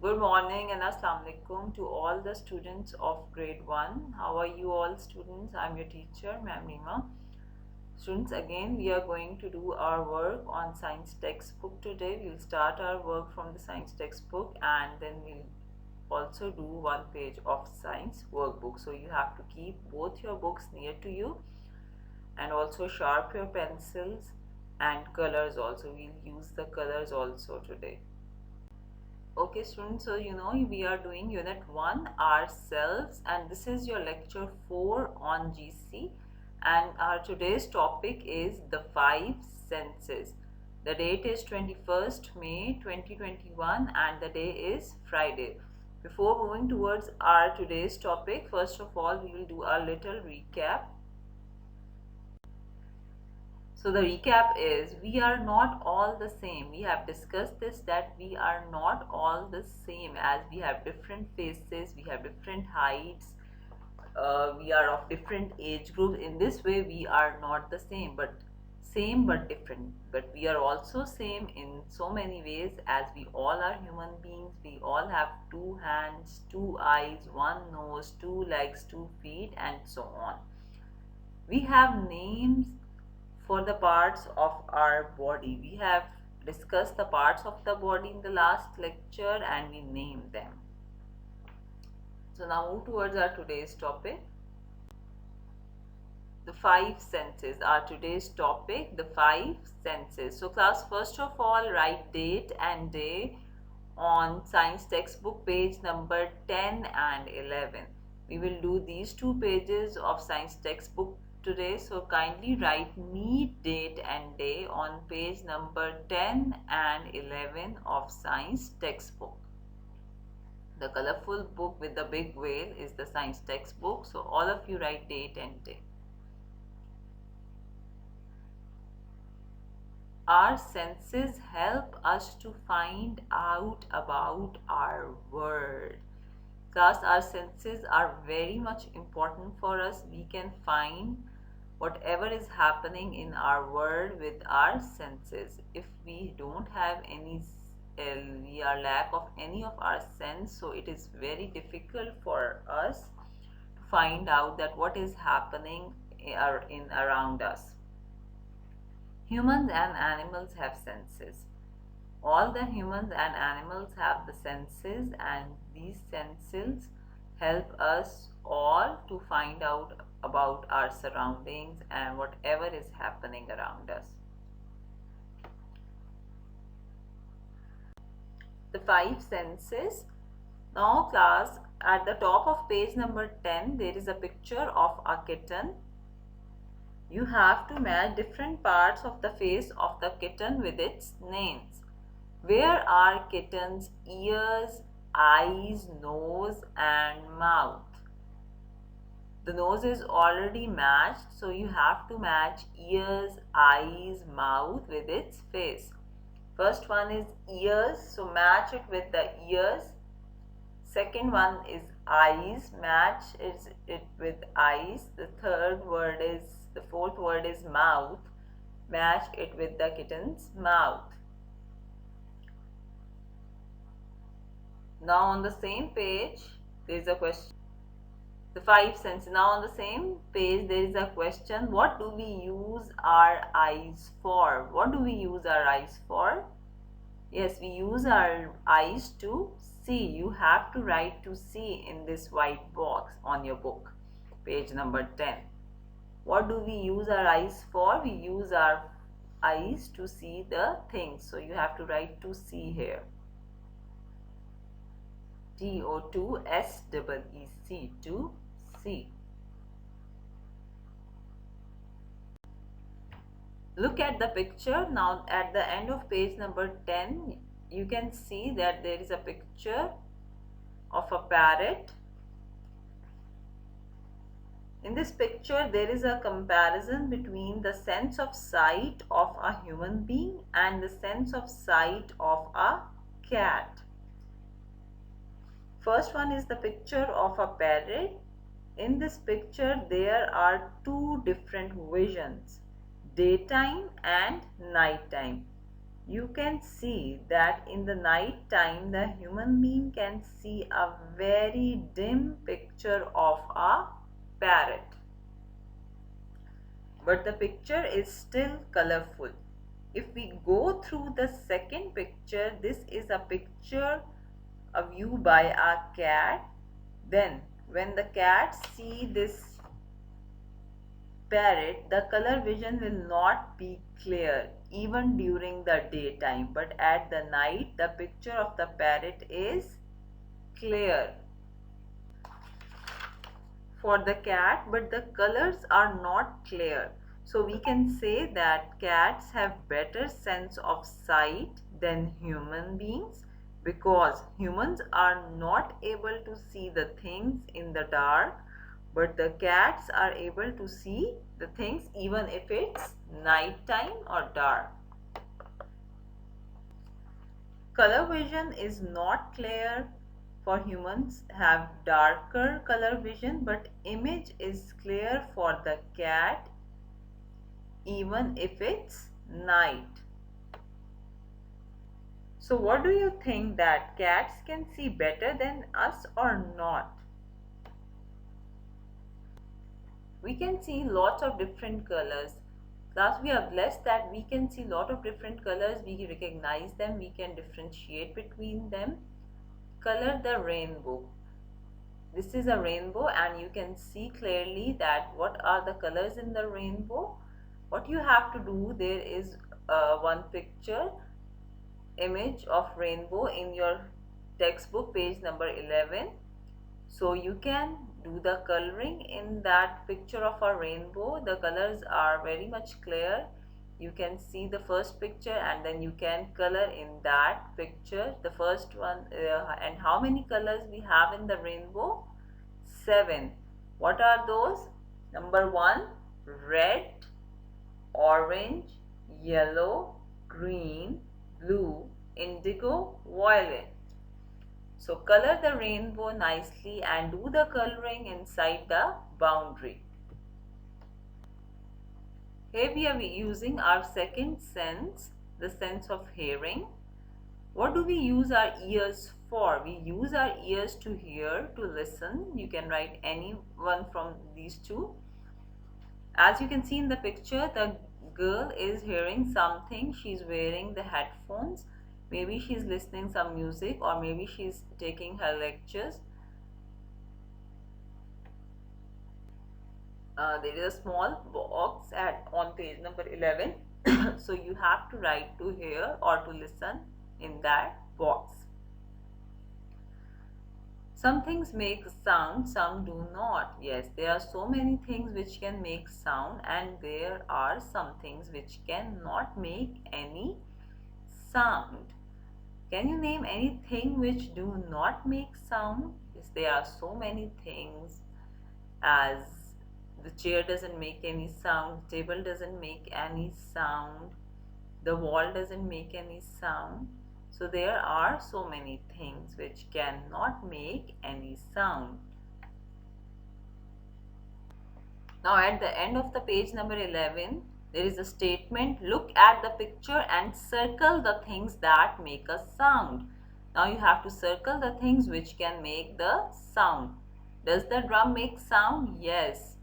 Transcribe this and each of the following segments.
Good morning and Assalamu alaikum to all the students of grade 1. How are you all students? I'm your teacher, Ma'am Rima. Students, again we are going to do our work on science textbook today. We'll start our work from the science textbook and then we'll also do one page of science workbook. So you have to keep both your books near to you and also sharp your pencils and colors also. We'll use the colors also today. Okay students, so we are doing unit 1 ourselves, and this is your lecture 4 on GC, and our today's topic is the five senses. The date is 21st May 2021 and the day is Friday. Before moving towards our today's topic, first of all we will do a little recap. So the recap is we are not all the same. We have discussed this, that we are not all the same, as we have different faces, we have different heights, we are of different age groups. In this way we are not the same but different. But we are also same in so many ways, as we all are human beings. We all have two hands, two eyes, one nose, two legs, two feet, and so on. We have names for the parts of our body. We have discussed the parts of the body in the last lecture and we named them. So now move towards our today's topic. The five senses are today's topic, the five senses. So class, first of all, write date and day on science textbook page number 10 and 11. We will do these two pages of science textbook today, so kindly write meet date and day on page number 10 and 11 of science textbook. The colorful book with the big whale is the science textbook, so all of you write date and day. Our senses help us to find out about our world. Class, our senses are very much important for us. We can find whatever is happening in our world with our senses. If we don't have any, we are lack of any of our sense, so it is very difficult for us to find out that what is happening in around us. Humans and animals have senses. All the humans and animals have the senses, and these senses help us all to find out about our surroundings and whatever is happening around us. The five senses. Now class, at the top of page number 10 there is a picture of a kitten. You have to match different parts of the face of the kitten with its names. Where are kitten's ears, eyes, nose and mouth? The nose is already matched, so you have to match ears, eyes, mouth with its face. First one is ears, so match it with the ears. Second one is eyes, match it with eyes. The fourth word is mouth, match it with the kitten's mouth. Now on the same page there is a question. The five senses. Now on the same page there is a question. What do we use our eyes for? What do we use our eyes for? Yes, we use our eyes to see. You have to write to see in this white box on your book, page number 10. What do we use our eyes for? We use our eyes to see the things. So you have to write to see here. TO2SEEC, to see. Look at the picture. Now at the end of page number 10 you can see that there is a picture of a parrot. In this picture there is a comparison between the sense of sight of a human being and the sense of sight of a cat. First one is the picture of a parrot. In this picture there are two different visions, daytime and nighttime. you can see that in the night time the human being can see a very dim picture of a parrot, but the picture is still colorful. If we go through the second picture, this is a picture, a view by a cat. Then when the cat see this parrot, the color vision will not be clear even during the daytime, but at the night the picture of the parrot is clear for the cat, but the colors are not clear. So we can say that cats have better sense of sight than human beings, because humans are not able to see the things in the dark, but the cats are able to see the things even if it's night time or dark. Color vision is not clear for humans, have darker color vision, but image is clear for the cat even if it's night. So what do you think, that cats can see better than us or not? We can see lots of different colors. Thus we are blessed that we can see lot of different colors, we recognize them, we can differentiate between them. Color the rainbow. This is a rainbow and you can see clearly that what are the colors in the rainbow. What you have to do, there is one picture image of rainbow in your textbook page number 11. So you can do the coloring in that picture of a rainbow. The colors are very much clear. You can see the first picture and then you can color in that picture the first one. And how many colors we have in the rainbow? 7. What are those? Number 1, red, orange, yellow, green, blue, indigo, violet. So color the rainbow nicely and do the coloring inside the boundary. Here we are using our second sense, the sense of hearing. What do we use our ears for? We use our ears to hear, to listen. You can write any one from these two. As you can see in the picture, the girl is hearing something. She's wearing the headphones. Maybe she's listening some music, or maybe she's taking her lectures. There is a small box on page number 11. So you have to write to hear or to listen in that box. Some things make sound, some do not. Yes, there are so many things which can make sound, and there are some things which cannot make any sound. Can you name anything which do not make sound? Yes, there are so many things, as the chair doesn't make any sound, the table doesn't make any sound, the wall doesn't make any sound. So there are so many things which cannot make any sound. Now at the end of the page number 11, there is a statement, look at the picture and circle the things that make a sound. Now you have to circle the things which can make the sound. Does the drum make sound? Yes.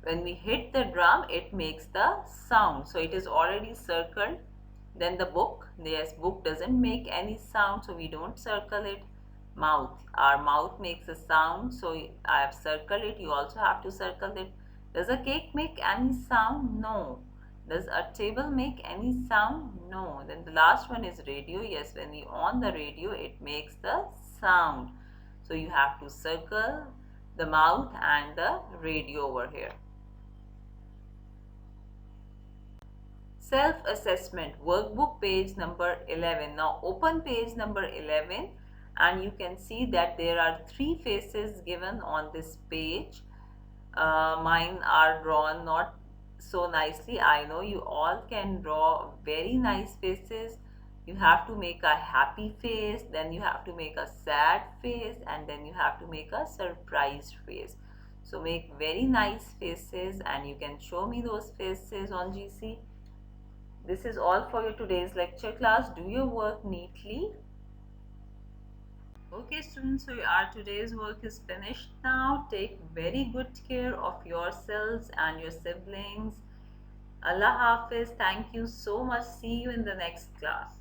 When we hit the drum, it makes the sound. So it is already circled. Then the book. Yes, book doesn't make any sound, so we don't circle it. Mouth. Our mouth makes a sound, so I have circled it. You also have to circle it. Does a cake make any sound? No. Does a table make any sound? No. Then the last one is radio. Yes, when we on the radio, it makes the sound. So you have to circle the mouth and the radio over here. Self-assessment workbook page number 11. Now open page number 11 and you can see that there are 3 faces given on this page. Mine are drawn not so nicely. I know you all can draw very nice faces. You have to make a happy face, then you have to make a sad face, and then you have to make a surprised face. So make very nice faces and you can show me those faces on GC. This is all for your today's lecture class. Do your work neatly. Okay students, so our today's work is finished now. Take very good care of yourselves and your siblings. Allah Hafiz. Thank you so much. See you in the next class.